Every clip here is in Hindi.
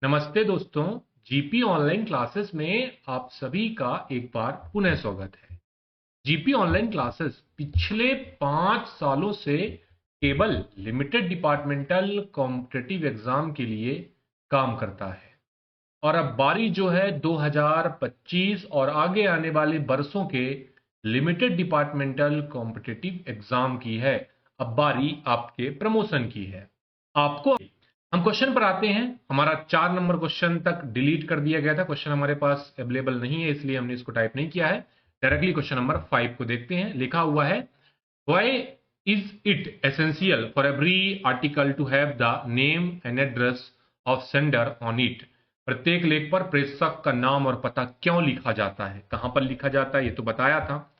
नमस्ते दोस्तों। जीपी ऑनलाइन क्लासेस में आप सभी का एक बार पुनः स्वागत है। जीपी ऑनलाइन क्लासेस पिछले 5 सालों से केवल लिमिटेड डिपार्टमेंटल कॉम्पिटिटिव एग्जाम के लिए काम करता है और अब बारी जो है 2025 और आगे आने वाले बरसों के लिमिटेड डिपार्टमेंटल कॉम्पिटिटिव एग्जाम की है। अब बारी आपके प्रमोशन की है। आपको हम क्वेश्चन पर आते हैं। हमारा 4 नंबर क्वेश्चन तक डिलीट कर दिया गया था, क्वेश्चन हमारे पास अवेलेबल नहीं है, इसलिए हमने इसको टाइप नहीं किया है। डायरेक्टली क्वेश्चन नंबर 5 को देखते हैं। लिखा हुआ है, why is it essential for every article to have the name and address of sender on it. प्रत्येक लेख पर प्रेषक का नाम और पता क्यों लिखा जाता है? कहां पर लिखा जाता है ये तो बताया था,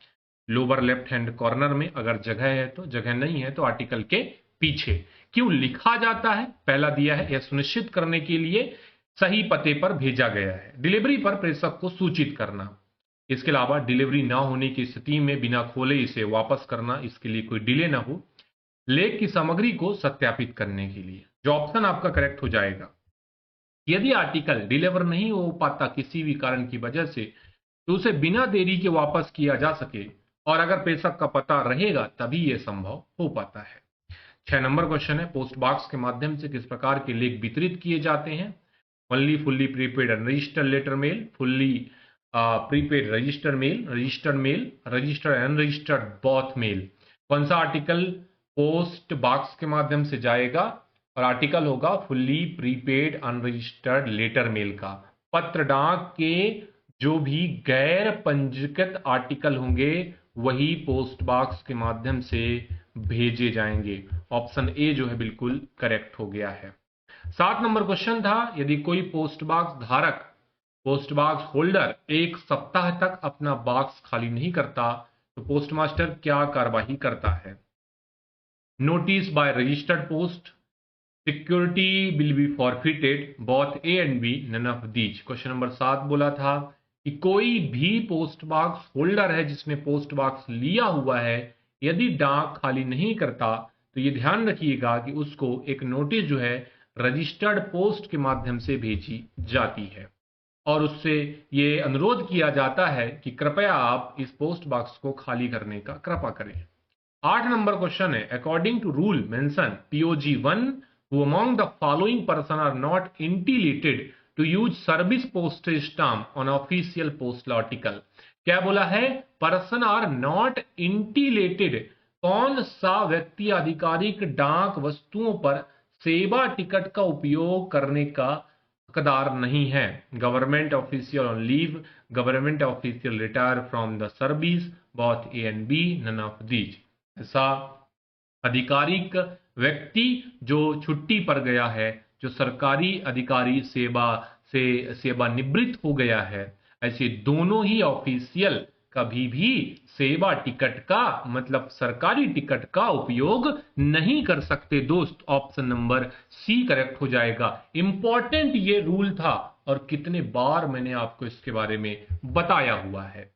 लोअर लेफ्ट हैंड कॉर्नर में अगर जगह है तो, जगह नहीं है तो आर्टिकल के पीछे। क्यों लिखा जाता है? पहला दिया है, यह सुनिश्चित करने के लिए सही पते पर भेजा गया है। डिलीवरी पर प्रेषक को सूचित करना। इसके अलावा डिलीवरी ना होने की स्थिति में बिना खोले इसे वापस करना, इसके लिए कोई डिले ना हो। लेख की सामग्री को सत्यापित करने के लिए। जो ऑप्शन आपका करेक्ट हो जाएगा, यदि आर्टिकल डिलीवर नहीं हो पाता किसी भी कारण की वजह से, तो उसे बिना देरी के वापस किया जा सके, और अगर प्रेषक का पता रहेगा तभी यह संभव हो पाता है। 6 नंबर क्वेश्चन है, पोस्ट बॉक्स के माध्यम से किस प्रकार के लेख वितरित किए जाते हैं? Only fully prepaid unregistered letter mail, fully prepaid registered mail, registered unregistered both mail. कौन सा आर्टिकल पोस्ट बॉक्स के माध्यम से जाएगा? और आर्टिकल होगा fully prepaid unregistered letter mail का। पत्र डाक के जो भी गैर पंजीकृत आर्टिकल होंगे वही पोस्ट बॉक्स के माध्यम से भेजे जाएंगे। ऑप्शन ए जो है बिल्कुल करेक्ट हो गया है। 7 नंबर क्वेश्चन था, यदि कोई पोस्ट बॉक्स धारक, पोस्ट बॉक्स होल्डर 1 सप्ताह तक अपना बॉक्स खाली नहीं करता तो पोस्टमास्टर क्या कार्यवाही करता है? Notice by registered post, security will be forfeited, both A and B, none of these. Question number 7 बोला था कि कोई भी पोस्ट बॉक्स होल्डर है जिसने पोस्ट बॉक्स लिया हुआ है, यदि डाक खाली नहीं करता तो ये ध्यान रखिएगा कि उसको एक नोटिस जो है रजिस्टर्ड पोस्ट के माध्यम से भेजी जाती है और उससे ये अनुरोध किया जाता है कि कृपया आप इस पोस्ट बॉक्स को खाली करने का कृपा करें। 8 नंबर क्वेश्चन है, according to rule mention POG 1 who among the following person are not entitled to use service postage stamp on official postal article। क्या बोला है? Person are not entitled. कौन सा व्यक्ति आधिकारिक डाक वस्तुओं पर सेवा टिकट का उपयोग करने का हकदार नहीं है? Government official on leave, government official retire from the service, both A and B, none of these. ऐसा आधिकारिक व्यक्ति जो छुट्टी पर गया है, जो सरकारी अधिकारी से सेवानिवृत्त हो गया है, ऐसे दोनों ही ऑफिशियल कभी भी सेवा टिकट का मतलब सरकारी टिकट का उपयोग नहीं कर सकते दोस्त। ऑप्शन नंबर सी करेक्ट हो जाएगा। इंपॉर्टेंट ये रूल था और कितने बार मैंने आपको इसके बारे में बताया हुआ है।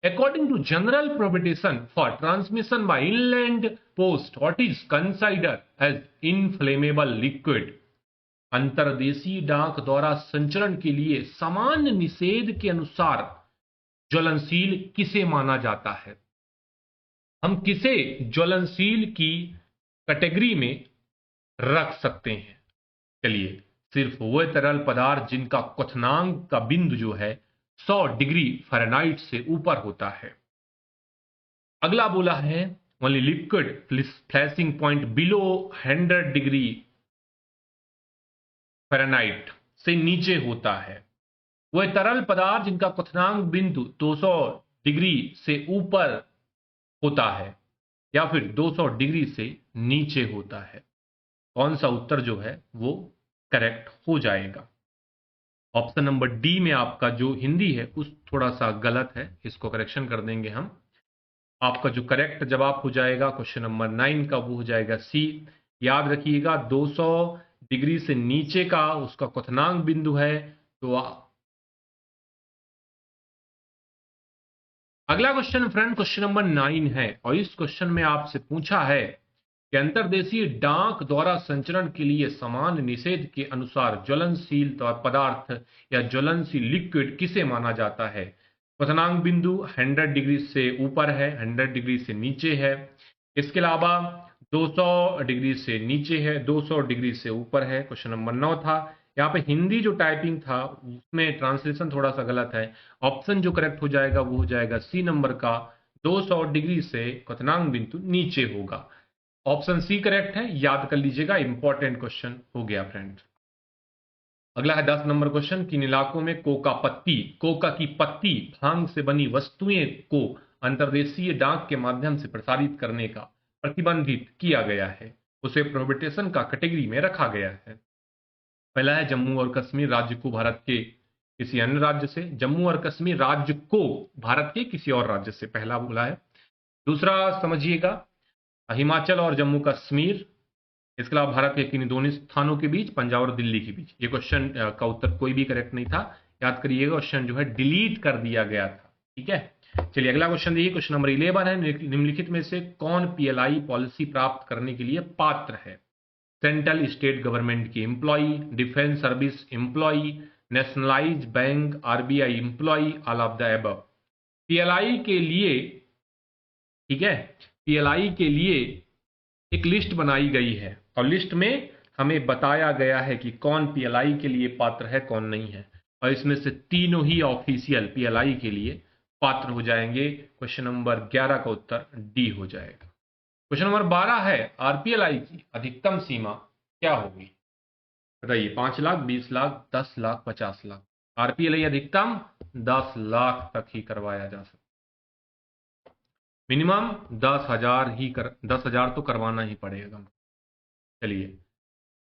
According to general prohibition for transmission by inland post, what is considered as inflammable liquid? अंतर्देशीय डाक द्वारा संचरण के लिए सामान्य निषेध के अनुसार ज्वलनशील किसे माना जाता है? हम किसे ज्वलनशील की कैटेगरी में रख सकते हैं? चलिए, सिर्फ वह तरल पदार्थ जिनका क्वथनांक का बिंदु जो है 100 डिग्री फ़ारेनहाइट से ऊपर होता है। अगला बोला है, only liquid flashing point below 100 degree Fahrenheit से नीचे होता है। वह तरल पदार्थ जिनका क्वथनांक बिंदु 200 डिग्री से ऊपर होता है या फिर 200 डिग्री से नीचे होता है। कौन सा उत्तर जो है वो करेक्ट हो जाएगा? ऑप्शन नंबर डी में आपका जो हिंदी है उस थोड़ा सा गलत है, इसको करेक्शन कर देंगे हम। आपका जो करेक्ट जवाब हो जाएगा क्वेश्चन नंबर 9 का वो हो जाएगा सी। याद रखिएगा 200 डिग्री से नीचे का उसका क्वथनांक बिंदु है। तो अगला क्वेश्चन फ्रेंड क्वेश्चन नंबर 9 है और इस क्वेश्चन में आपसे पूछा है कि अंतर्देशीय डाक द्वारा संचरण के लिए समान निषेध के अनुसार ज्वलनशील पदार्थ या ज्वलनशील लिक्विड किसे माना जाता है? क्वथनांक बिंदु 100 डिग्री से ऊपर है, 100 डिग्री से नीचे है, इसके अलावा 200 डिग्री से नीचे है, 200 डिग्री से ऊपर है। क्वेश्चन नंबर 9 था। यहाँ पे हिंदी जो टाइपिंग था उसमें ट्रांसलेशन थोड़ा सा गलत है। ऑप्शन जो करेक्ट हो जाएगा वो हो जाएगा सी नंबर का, 200 डिग्री से क्वथनांक बिंदु नीचे होगा। ऑप्शन सी करेक्ट है, याद कर लीजिएगा, इंपॉर्टेंट क्वेश्चन हो गया फ्रेंड। अगला है 10 नंबर क्वेश्चन। किन इलाकों में कोका की पत्ती भांग से बनी वस्तुएं को अंतर्देशीय डाक के माध्यम से प्रसारित करने का प्रतिबंधित किया गया है, उसे प्रोहिबिटेशन का कैटेगरी में रखा गया है? पहला है जम्मू और कश्मीर राज्य को भारत के किसी अन्य राज्य से, जम्मू और कश्मीर राज्य को भारत के किसी और राज्य से, पहला बोला है। दूसरा समझिएगा, हिमाचल और जम्मू कश्मीर, इसके अलावा भारत के किन दोनों स्थानों के बीच, पंजाब और दिल्ली के बीच। ये क्वेश्चन का उत्तर कोई भी करेक्ट नहीं था, याद करिएगा, क्वेश्चन जो है डिलीट कर दिया गया था। ठीक है, चलिए अगला क्वेश्चन देखिए। क्वेश्चन नंबर 11 है, निम्नलिखित में से कौन पीएलआई पॉलिसी प्राप्त करने के लिए पात्र है? सेंट्रल स्टेट गवर्नमेंट की employee, defence service employee, nationalise bank, RBI employee, all of the above. PLI के लिए, ठीक है, पीएलआई के लिए एक लिस्ट बनाई गई है और लिस्ट में हमें बताया गया है कि कौन पीएलआई के लिए पात्र है, कौन नहीं है, और इसमें से तीनों ही ऑफिशियल पीएलआई के लिए पात्र हो जाएंगे। क्वेश्चन नंबर 11 का उत्तर डी हो जाएगा। क्वेश्चन नंबर 12 है, आरपीएलआई की अधिकतम सीमा क्या होगी? बताइए, 5 लाख, 20 लाख, 10 लाख, 50 लाख। आरपीएलआई अधिकतम 10 लाख तक ही करवाया जा सकता, मिनिमम 10,000 तो करवाना ही पड़ेगा। चलिए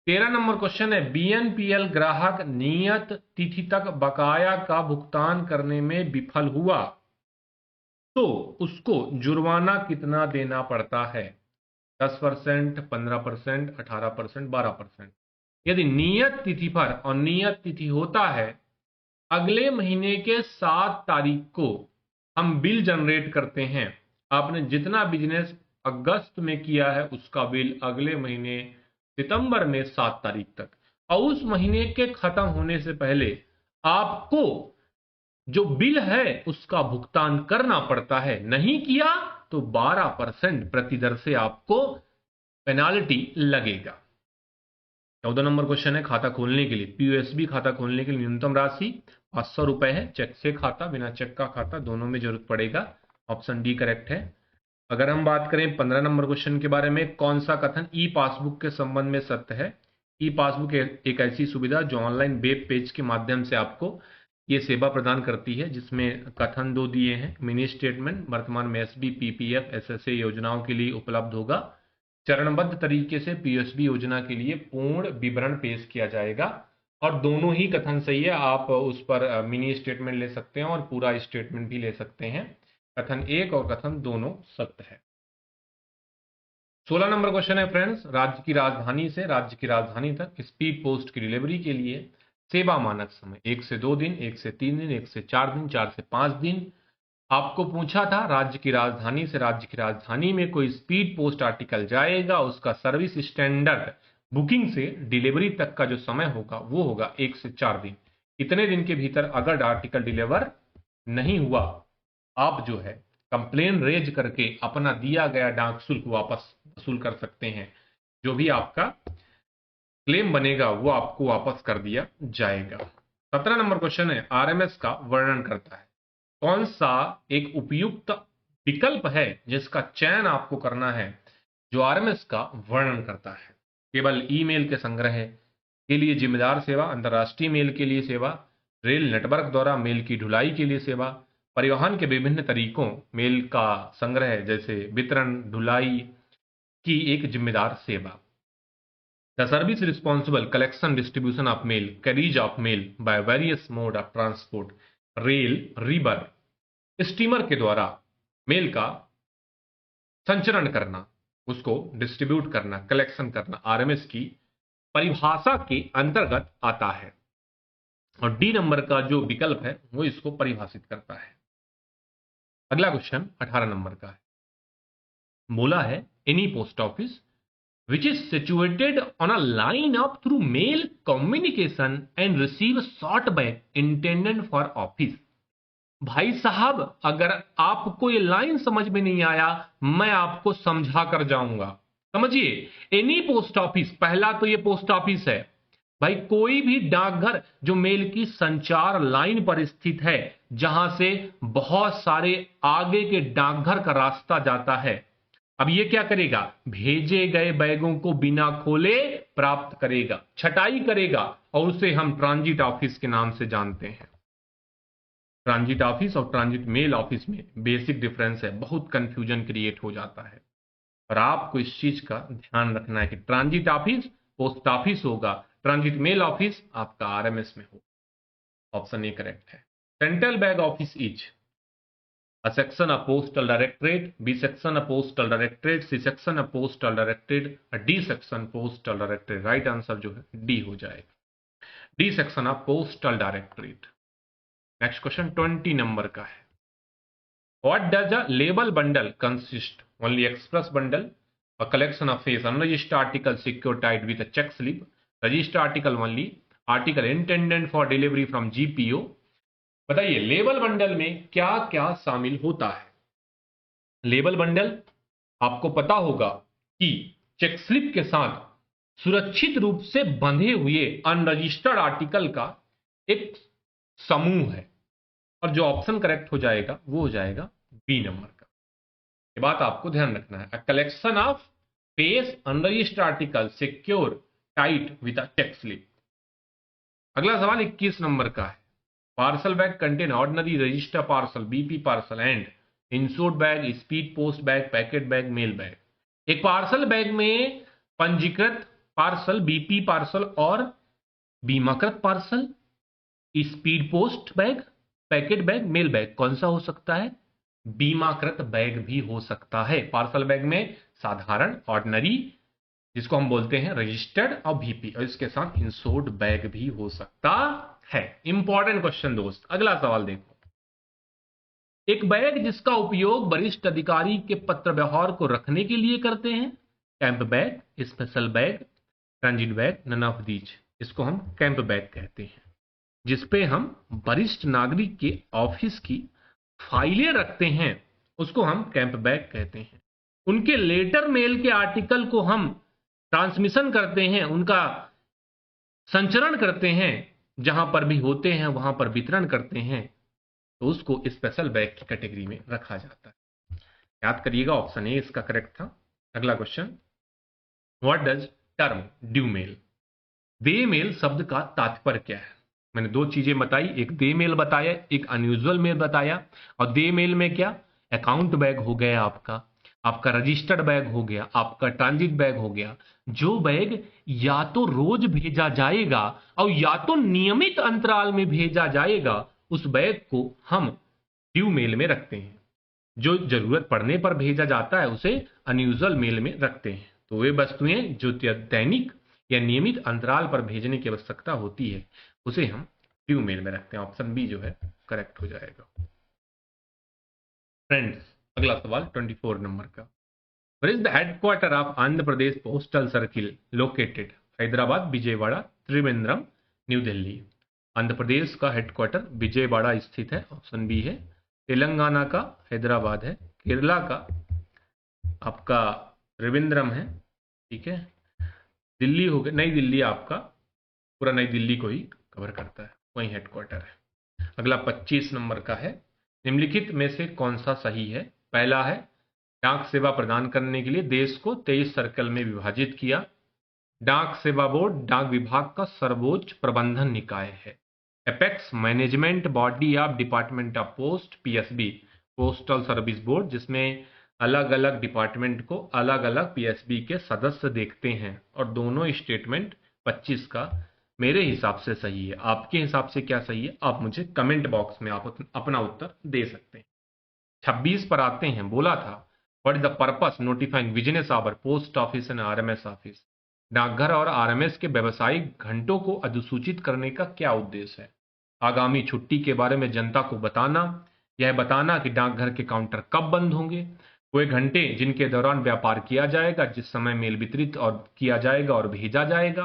13 नंबर क्वेश्चन है, बीएनपीएल ग्राहक नियत तिथि तक बकाया का भुगतान करने में विफल हुआ तो उसको जुर्माना कितना देना पड़ता है? 10%, 15%, 18%, 12%। यदि नियत तिथि पर, और नियत तिथि होता है अगले महीने के 7 तारीख को हम बिल जनरेट करते हैं। आपने जितना बिजनेस अगस्त में किया है उसका बिल अगले महीने सितंबर में 7 तारीख तक, और उस महीने के खत्म होने से पहले आपको जो बिल है उसका भुगतान करना पड़ता है। नहीं किया तो 12% प्रतिदर से आपको पेनाल्टी लगेगा। 14 नंबर क्वेश्चन है, खाता खोलने के लिए, पीओएसबी खाता खोलने के लिए न्यूनतम राशि 500 रुपए है। चेक से खाता, बिना चेक का खाता, दोनों में जरूरत पड़ेगा। ऑप्शन डी करेक्ट है। अगर हम बात करें 15 नंबर क्वेश्चन के बारे में, कौन सा कथन ई पासबुक के संबंध में सत्य है? ई पासबुक एक ऐसी सुविधा जो ऑनलाइन वेब पेज के माध्यम से आपको ये सेवा प्रदान करती है, जिसमें कथन 2 दिए हैं। मिनी स्टेटमेंट वर्तमान में एसबी, पीपीएफ, एसएसए योजनाओं के लिए उपलब्ध होगा। चरणबद्ध तरीके से पीएसबी योजना के लिए पूर्ण विवरण पेश किया जाएगा, और दोनों ही कथन सही है। आप उस पर मिनी स्टेटमेंट ले सकते हैं और पूरा स्टेटमेंट भी ले सकते हैं। कथन 1 और कथन दोनों सत्य है। 16 नंबर क्वेश्चन है फ्रेंड्स, राज्य की राजधानी से राज्य की राजधानी तक स्पीड पोस्ट की डिलीवरी के लिए सेवा मानक समय 1 से 2 दिन, 1 से 3 दिन, 1 से 4 दिन, 4 से 5 दिन। आपको पूछा था राज्य की राजधानी से राज्य की राजधानी में कोई स्पीड पोस्ट आर्टिकल जाएगा, उसका सर्विस स्टैंडर्ड बुकिंग से डिलीवरी तक का जो समय होगा वो होगा 1 से 4 दिन। इतने दिन के भीतर अगर आर्टिकल डिलीवर नहीं हुआ, आप जो है कंप्लेन रेज करके अपना दिया गया डाक शुल्क वापस वसूल कर सकते हैं। जो भी आपका क्लेम बनेगा वो आपको वापस कर दिया जाएगा। 17 नंबर क्वेश्चन है, आरएमएस का वर्णन करता है। कौन सा एक उपयुक्त विकल्प है जिसका चयन आपको करना है, जो आरएमएस का वर्णन करता है? केवल ईमेल के संग्रह के लिए जिम्मेदार सेवा, अंतर्राष्ट्रीय मेल के लिए सेवा, रेल नेटवर्क द्वारा मेल की ढुलाई के लिए सेवा, परिवहन के विभिन्न तरीकों मेल का संग्रह जैसे वितरण, ढुलाई की एक जिम्मेदार सेवा। The service responsible collection distribution of male, carriage of male by various mode of transport, rail, river, steamer के द्वारा मेल का संचरण करना, उसको डिस्ट्रीब्यूट करना, कलेक्शन करना आरएमएस की परिभाषा के अंतर्गत आता है। और डी नंबर का जो विकल्प है वो इसको परिभाषित करता है। अगला क्वेश्चन 18 नंबर का है, बोला है any post office which is situated on a line up through mail communication and receive short back intended for office। भाई साहब, अगर आपको ये लाइन समझ में नहीं आया, मैं आपको समझा कर जाऊंगा। समझिए, एनी पोस्ट ऑफिस, पहला तो ये पोस्ट ऑफिस है भाई, कोई भी डाकघर जो मेल की संचार लाइन पर स्थित है, जहां से बहुत सारे आगे के डाकघर का रास्ता जाता है। अब ये क्या करेगा? भेजे गए बैगों को बिना खोले प्राप्त करेगा, छटाई करेगा, और उसे हम ट्रांजिट ऑफिस के नाम से जानते हैं। ट्रांजिट ऑफिस और ट्रांजिट मेल ऑफिस में बेसिक डिफरेंस है, बहुत कंफ्यूजन क्रिएट हो जाता है। और आपको इस चीज का ध्यान रखना है कि ट्रांजिट ऑफिस पोस्ट ऑफिस होगा, ट्रांजिट मेल ऑफिस आपका आरएमएस में होगा। ऑप्शन ए करेक्ट है। Central bag office is a section of postal directorate, B section of postal directorate, C section of postal directorate, D section postal directorate. Right answer जो है डी हो जाएगा, D section of postal directorate. Next question 20 number का है। What does a label bundle consist? Only express bundle, a collection of face unregistered articles securitized with a check slip, registered article only, article intended for delivery from GPO। बताइए, लेबल बंडल में क्या क्या शामिल होता है? लेबल बंडल आपको पता होगा कि चेक स्लिप के साथ सुरक्षित रूप से बंधे हुए अनरजिस्टर्ड आर्टिकल का एक समूह है, और जो ऑप्शन करेक्ट हो जाएगा वो हो जाएगा बी नंबर का। ये बात आपको ध्यान रखना है। A collection of face unregistered article secure tight with a check slip. अगला सवाल 21 नंबर का है। Parcel bag contain ordinary register parcel, BP parcel and insured bag, speed post bag, packet bag, mail bag. एक पार्सल बैग में पंजीकृत पार्सल, बीपी पार्सल और बीमाकृत पार्सल, speed post bag, packet bag, mail bag. कौन सा हो सकता है? बीमाकृत बैग भी हो सकता है। पार्सल बैग में साधारण ऑर्डिनरी, जिसको हम बोलते हैं रजिस्टर्ड, और बीपी, और इसके साथ इंश्योर्ड बैग भी हो सकता है। इंपॉर्टेंट क्वेश्चन दोस्त। अगला सवाल देखो। एक बैग जिसका उपयोग वरिष्ठ अधिकारी के पत्र व्यवहार को रखने के लिए करते हैं। Camp bag, special bag, transit bag, none of these. इसको हम कैंप बैग कहते हैं, जिसपे हम वरिष्ठ नागरिक के ऑफिस की फाइलें रखते हैं, उसको हम कैंप बैग कहते हैं। उनके लेटर मेल के आर्टिकल को हम ट्रांसमिशन करते हैं, उनका संचरण करते हैं, जहां पर भी होते हैं वहां पर वितरण करते हैं, तो उसको स्पेशल बैग की कैटेगरी में रखा जाता है। याद करिएगा, ऑप्शन ए इसका करेक्ट था। अगला question, what does term due mail? The mail शब्द का तात्पर्य क्या है? मैंने दो चीजें बताई, एक दे मेल बताया, एक अनयूजुअल मेल बताया। और दे मेल में क्या? अकाउंट बैग हो गया आपका, आपका रजिस्टर्ड बैग हो गया, आपका ट्रांजिट बैग हो गया। जो बैग या तो रोज भेजा जाएगा और या तो नियमित अंतराल में भेजा जाएगा, उस बैग को हम ड्यू मेल में रखते हैं। जो जरूरत पड़ने पर भेजा जाता है उसे अनयूजुअल मेल में रखते हैं। तो वे वस्तुएं जो दैनिक या नियमित अंतराल पर भेजने की आवश्यकता होती है, उसे हम ड्यू मेल में रखते हैं। ऑप्शन बी जो है करेक्ट हो जाएगा। फ्रेंड्स, अगला सवाल 24 नंबर का। Where is the headquarter of Andhra Pradesh postal circle located? Hyderabad, Vijayawada, Trivandrum, new Delhi. Andhra Pradesh का हेडक्वार्टर विजयवाड़ा स्थित है, ऑप्शन बी है। तेलंगाना का हैदराबाद है। केरला का आपका त्रिवेंद्रम है, ठीक है। दिल्ली हो गया, नई दिल्ली आपका पूरा नई दिल्ली को ही कवर करता है, वही हेडक्वार्टर है। अगला 25 नंबर का है। निम्नलिखित में से कौन सा सही है? पहला है, डाक सेवा प्रदान करने के लिए देश को 23 सर्कल में विभाजित किया। डाक सेवा बोर्ड डाक विभाग का सर्वोच्च प्रबंधन निकाय है। Apex management body of department of post, PSB, postal service board, जिसमें अलग अलग डिपार्टमेंट को अलग अलग पीएसबी के सदस्य देखते हैं। और दोनों स्टेटमेंट 25 का मेरे हिसाब से सही है। आपके हिसाब से क्या सही है, आप मुझे कमेंट बॉक्स में आप अपना उत्तर दे सकते हैं। 26 पर आते हैं। बोला था, what is the purpose notifying business hour post office and RMS office? डाकघर और आरएमएस के व्यावसायिक घंटों को अधिसूचित करने का क्या उद्देश्य है? आगामी छुट्टी के बारे में जनता को बताना, यह बताना कि डाकघर के काउंटर कब बंद होंगे, वे घंटे जिनके दौरान व्यापार किया जाएगा, जिस समय मेल वितरित और किया जाएगा और भेजा जाएगा।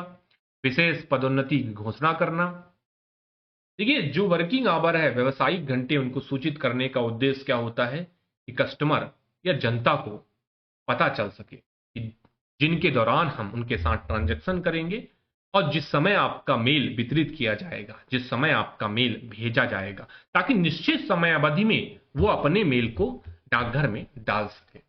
विशेष पदोन्नति की घोषणा करना। देखिए, जो वर्किंग आवर है, व्यवसायिक घंटे, उनको सूचित करने का उद्देश्य क्या होता है कि कस्टमर या जनता को पता चल सके कि जिनके दौरान हम उनके साथ ट्रांजैक्शन करेंगे और जिस समय आपका मेल वितरित किया जाएगा, जिस समय आपका मेल भेजा जाएगा, ताकि निश्चित समय अवधि में वो अपने मेल को डाकघर में डाल सके।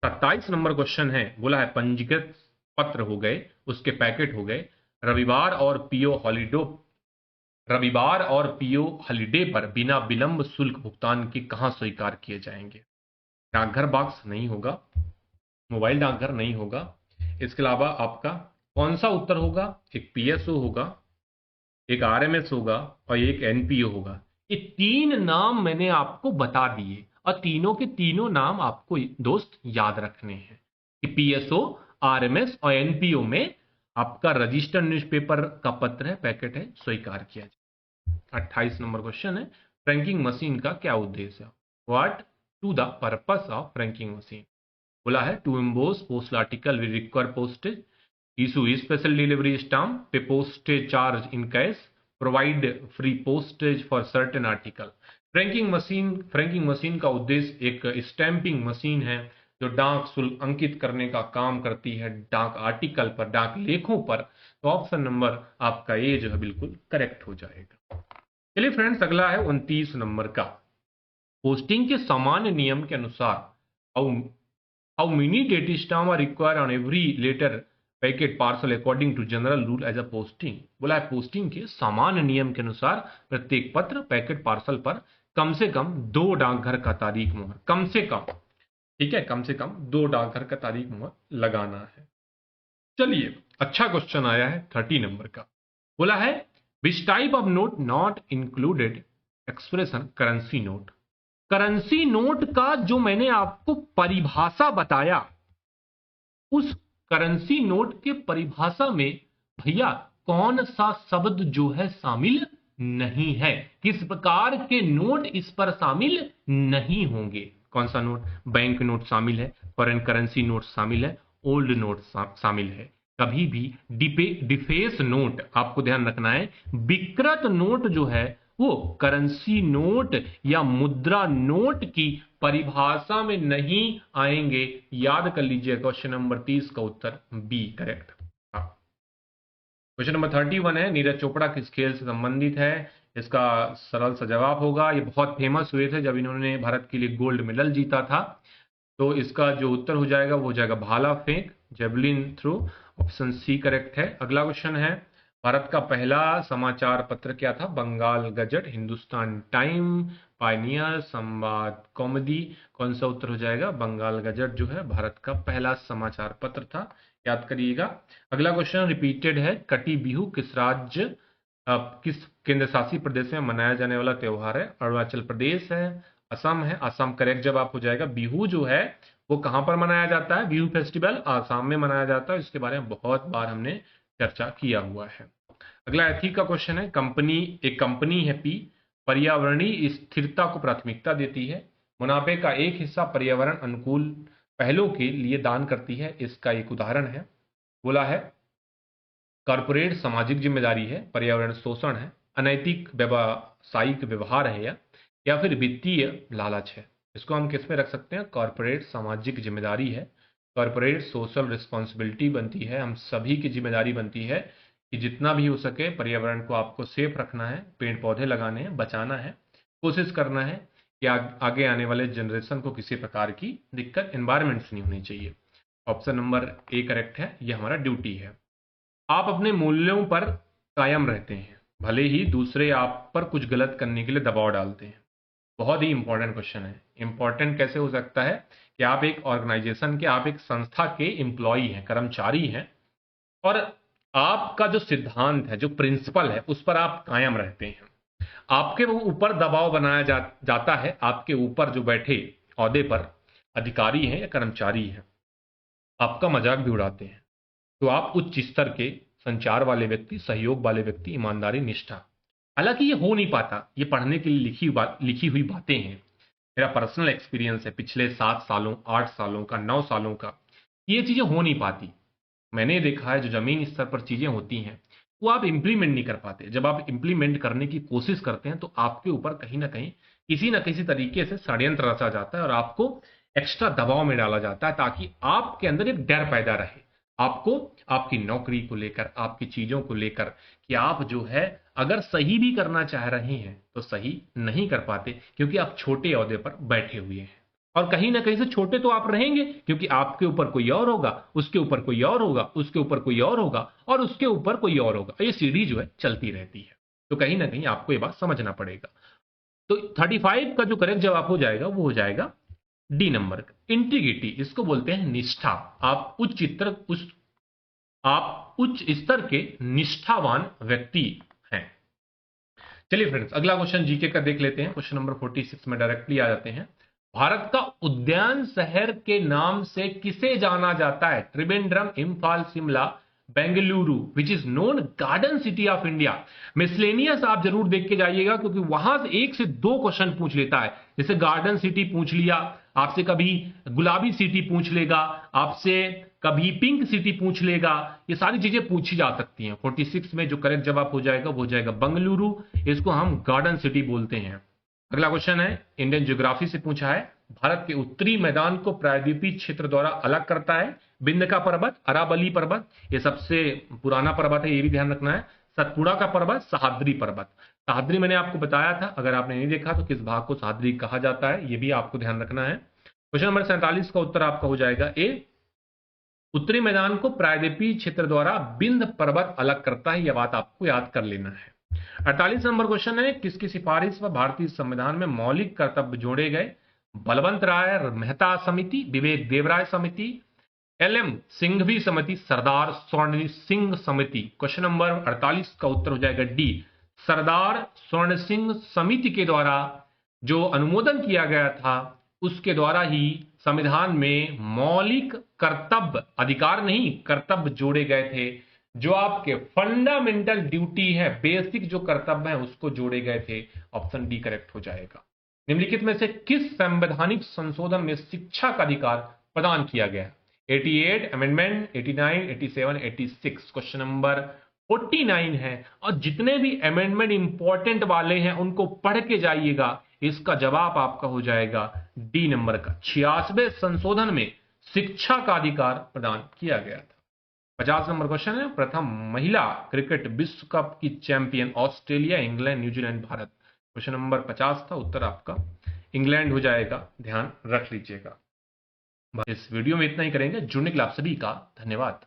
27 नंबर क्वेश्चन है, बोला है पंजीकृत पत्र हो गए, उसके पैकेट हो गए, रविवार और पीओ हॉलिडे पर बिना विलंब शुल्क भुगतान के कहां स्वीकार किए जाएंगे? डाकघर बॉक्स नहीं होगा, मोबाइल डाकघर नहीं होगा। इसके अलावा आपका कौन सा उत्तर होगा? एक पीएसओ होगा, एक आरएमएस होगा और एक एनपीओ होगा। ये तीन नाम मैंने आपको बता दिए और तीनों के तीनों नाम आपको दोस्त याद रखने हैं कि पीएसओ, आरएमएस और एनपीओ में आपका रजिस्टर्ड न्यूज़पेपर का पत्र है, पैकेट है, स्वीकार किया जाए। 28 नंबर क्वेश्चन है, फ्रैंकिंग मशीन का क्या उद्देश्य है? What to the purpose of franking machine? बोला है to emboss postal article will require postage, issue special delivery stamp, pay postage charge in cash, provide free postage for certain article। Franking machine का उद्देश्य एक स्टैंपिंग मशीन है जो डाक शुल्क अंकित करने का काम करती है डाक आर्टिकल पर, डाक लेखों पर। तो ऑप्शन नंबर आपका ए जो है बिल्कुल करेक्ट हो जाएगा। चलिए फ्रेंड्स, अगला है 29 नंबर का। पोस्टिंग के सामान्य नियम के अनुसार how many date stamp are require on every letter packet parcel according to general rule as a posting? बोला है पोस्टिंग के सामान्य नियम के अनुसार प्रत्येक पत्र, पैकेट, पार्सल पर कम से कम 2 डाकघर का तारीख मुहर, कम से कम, ठीक है, कम से कम 2 डाकघर का तारीख मुहर लगाना है। चलिए, अच्छा क्वेश्चन आया है 30 नंबर का। बोला है which type of note not included expression currency note? Currency note का जो मैंने आपको परिभाषा बताया, उस करेंसी नोट के परिभाषा में भैया कौन सा शब्द जो है शामिल नहीं है? किस प्रकार के नोट इस पर शामिल नहीं होंगे? कौन सा नोट? बैंक नोट शामिल है, फॉरेन करेंसी नोट शामिल है, ओल्ड नोट शामिल है। कभी भी डिफेस नोट, आपको ध्यान रखना है, विकृत नोट जो है वो करेंसी नोट या मुद्रा नोट की परिभाषा में नहीं आएंगे। याद कर लीजिए, क्वेश्चन नंबर 30 का उत्तर बी करेक्ट। क्वेश्चन नंबर 31 है, नीरज चोपड़ा किस खेल से संबंधित है? इसका सरल सा जवाब होगा, ये बहुत फेमस हुए थे जब इन्होंने भारत के लिए गोल्ड मेडल जीता था। तो इसका जो उत्तर हो जाएगा वो हो जाएगा भाला फेंक, javelin throw. Option C correct है। अगला क्वेश्चन है, भारत का पहला समाचार पत्र क्या था? Bengal Gazette, Hindustan Time, Pioneer, Samvad, Kaumudi. कौन सा उत्तर हो जाएगा? बंगाल गजट जो है भारत का पहला समाचार पत्र था, याद करिएगा। अगला क्वेश्चन रिपीटेड है, कटी बिहू किस राज्य किस केंद्र शासित प्रदेश में मनाया जाने वाला त्योहार है? अरुणाचल प्रदेश है, असम है। असम करेक्ट जवाब हो जाएगा। बिहू जो है वो कहां पर मनाया जाता है? बिहू फेस्टिवल आसाम में मनाया जाता है। इसके बारे में बहुत बार हमने चर्चा किया हुआ है। अगला एथिक का क्वेश्चन है, एक कंपनी है पी, पर्यावरणीय स्थिरता को प्राथमिकता देती है, मुनाफे का एक हिस्सा पर्यावरण अनुकूल पहलों के लिए दान करती है, इसका एक उदाहरण है। बोला है कॉर्पोरेट सामाजिक जिम्मेदारी है, पर्यावरण शोषण है, अनैतिक व्यावसायिक व्यवहार है, या फिर वित्तीय लालच है। इसको हम किस में रख सकते हैं? कॉर्पोरेट सामाजिक जिम्मेदारी है, कॉर्पोरेट सोशल रिस्पॉन्सिबिलिटी बनती है। हम सभी की जिम्मेदारी बनती है कि जितना भी हो सके पर्यावरण को आपको सेफ रखना है, पेड़ पौधे लगाने हैं, बचाना है, कोशिश करना है कि आगे आने वाले जनरेशन को किसी प्रकार की दिक्कत एनवायरमेंट से नहीं होनी चाहिए। ऑप्शन नंबर ए करेक्ट है, यह हमारा ड्यूटी है। आप अपने मूल्यों पर कायम रहते हैं, भले ही दूसरे आप पर कुछ गलत करने के लिए दबाव डालते हैं। बहुत ही इंपॉर्टेंट क्वेश्चन है। इंपॉर्टेंट कैसे हो सकता है कि आप एक ऑर्गेनाइजेशन के, आप एक संस्था के एम्प्लॉई हैं, कर्मचारी हैं, और आपका जो सिद्धांत है, जो प्रिंसिपल है, उस पर आप कायम रहते हैं। आपके ऊपर दबाव बनाया जाता है, आपके ऊपर जो बैठे ओहदे पर अधिकारी हैं या कर्मचारी हैं, आपका मजाक भी उड़ाते हैं, तो आप उच्च स्तर के संचार वाले व्यक्ति, सहयोग वाले व्यक्ति, ईमानदारी, निष्ठा। हालांकि ये हो नहीं पाता, ये पढ़ने के लिए लिखी हुई बातें हैं, मेरा पर्सनल एक्सपीरियंस है पिछले 7 सालों, 8 सालों का, 9 सालों का, ये चीजें हो नहीं पाती। मैंने देखा है जो जमीन स्तर पर चीजें होती हैं वो आप इंप्लीमेंट नहीं कर पाते। जब आप इंप्लीमेंट करने की कोशिश करते हैं तो आपके ऊपर कहीं ना कहीं किसी ना किसी तरीके से षड्यंत्र रचा जाता है और आपको एक्स्ट्रा दबाव में डाला जाता है ताकि आपके अंदर एक डर पैदा रहे, आपको आपकी नौकरी को लेकर, आपकी चीजों को लेकर, कि आप जो है अगर सही भी करना चाह रहे हैं तो सही नहीं कर पाते क्योंकि आप छोटे ओहदे पर बैठे हुए हैं। और कहीं ना कहीं से छोटे तो आप रहेंगे क्योंकि आपके ऊपर कोई और होगा, उसके ऊपर कोई और होगा, उसके ऊपर कोई और होगा और उसके ऊपर कोई और होगा। ये सीढ़ी जो है चलती रहती है। तो कहीं ना कहीं आपको ये बात समझना पड़ेगा। तो 35 का जो करेक्ट जवाब हो जाएगा वो हो जाएगा डी नंबर, इंटीग्रिटी। इसको बोलते हैं निष्ठा। आप उच्च स्तर के निष्ठावान व्यक्ति हैं। चलिए फ्रेंड्स, अगला क्वेश्चन जीके का देख लेते हैं। क्वेश्चन नंबर 46 में डायरेक्टली आ जाते हैं। भारत का उद्यान शहर के नाम से किसे जाना जाता है? Trivandrum, Imphal, Shimla, Bengaluru, which is known garden city of India. Miscellaneous आप जरूर देख के जाइएगा क्योंकि वहां से 1 से 2 क्वेश्चन पूछ लेता है। जैसे गार्डन सिटी पूछ लिया आपसे, कभी गुलाबी सिटी पूछ लेगा आपसे, कभी पिंक सिटी पूछ लेगा। ये सारी चीजें पूछी जा सकती हैं। 46 में जो करेक्ट जवाब हो जाएगा वो हो जाएगा बंगलुरु। इसको हम गार्डन सिटी बोलते हैं। अगला क्वेश्चन है, इंडियन ज्योग्राफी से पूछा है। भारत के उत्तरी मैदान को प्रायद्वीपीय क्षेत्र द्वारा अलग करता है बिंदका पर्वत, अरावली पर्वत, ये सबसे पुराना पर्वत है, ये भी ध्यान रखना है। सतपुड़ा का पर्वत, सह्याद्री पर्वत। सह्याद्री मैंने आपको बताया था, अगर आपने नहीं देखा तो किस भाग को सह्याद्री कहा जाता है ये भी आपको ध्यान रखना है। क्वेश्चन नंबर 47 का उत्तर आपका हो जाएगा ए, उत्तरी मैदान को प्रायद्वीपीय क्षेत्र द्वारा बिंद पर्वत अलग करता है। यह बात आपको याद कर लेना है। 48 नंबर क्वेश्चन है, किसकी सिफारिश पर भारतीय संविधान में मौलिक कर्तव्य जोड़े गए? बलवंत राय मेहता समिति, विवेक देवराय समिति, एल.एम. सिंघवी समिति, सरदार स्वर्ण सिंह समिति। क्वेश्चन नंबर 48 का उत्तर हो जाएगा डी, सरदार स्वर्ण सिंह समिति के द्वारा जो अनुमोदन किया गया था उसके द्वारा ही संविधान में मौलिक कर्तव्य, अधिकार नहीं कर्तव्य जोड़े गए थे। जो आपके फंडामेंटल ड्यूटी है, बेसिक जो कर्तव्य है उसको जोड़े गए थे। ऑप्शन डी करेक्ट हो जाएगा। निम्नलिखित में से किस संवैधानिक संशोधन में शिक्षा का अधिकार प्रदान किया गया? 88 अमेंडमेंट, 89, 87, 86। क्वेश्चन नंबर 49 है और जितने भी अमेंडमेंट इंपॉर्टेंट वाले हैं उनको पढ़ के जाइएगा। इसका जवाब आपका हो जाएगा डी नंबर का। 86वें संशोधन में शिक्षा का अधिकार प्रदान किया गया था। 50 नंबर क्वेश्चन है, प्रथम महिला क्रिकेट विश्व कप की champion Australia, England, New Zealand, Bharat. Question number 50 था, उत्तर आपका इंग्लैंड हो जाएगा, ध्यान रख लीजिएगा। इस वीडियो में इतना ही करेंगे। जुड़ने के लिए आप सभी का धन्यवाद।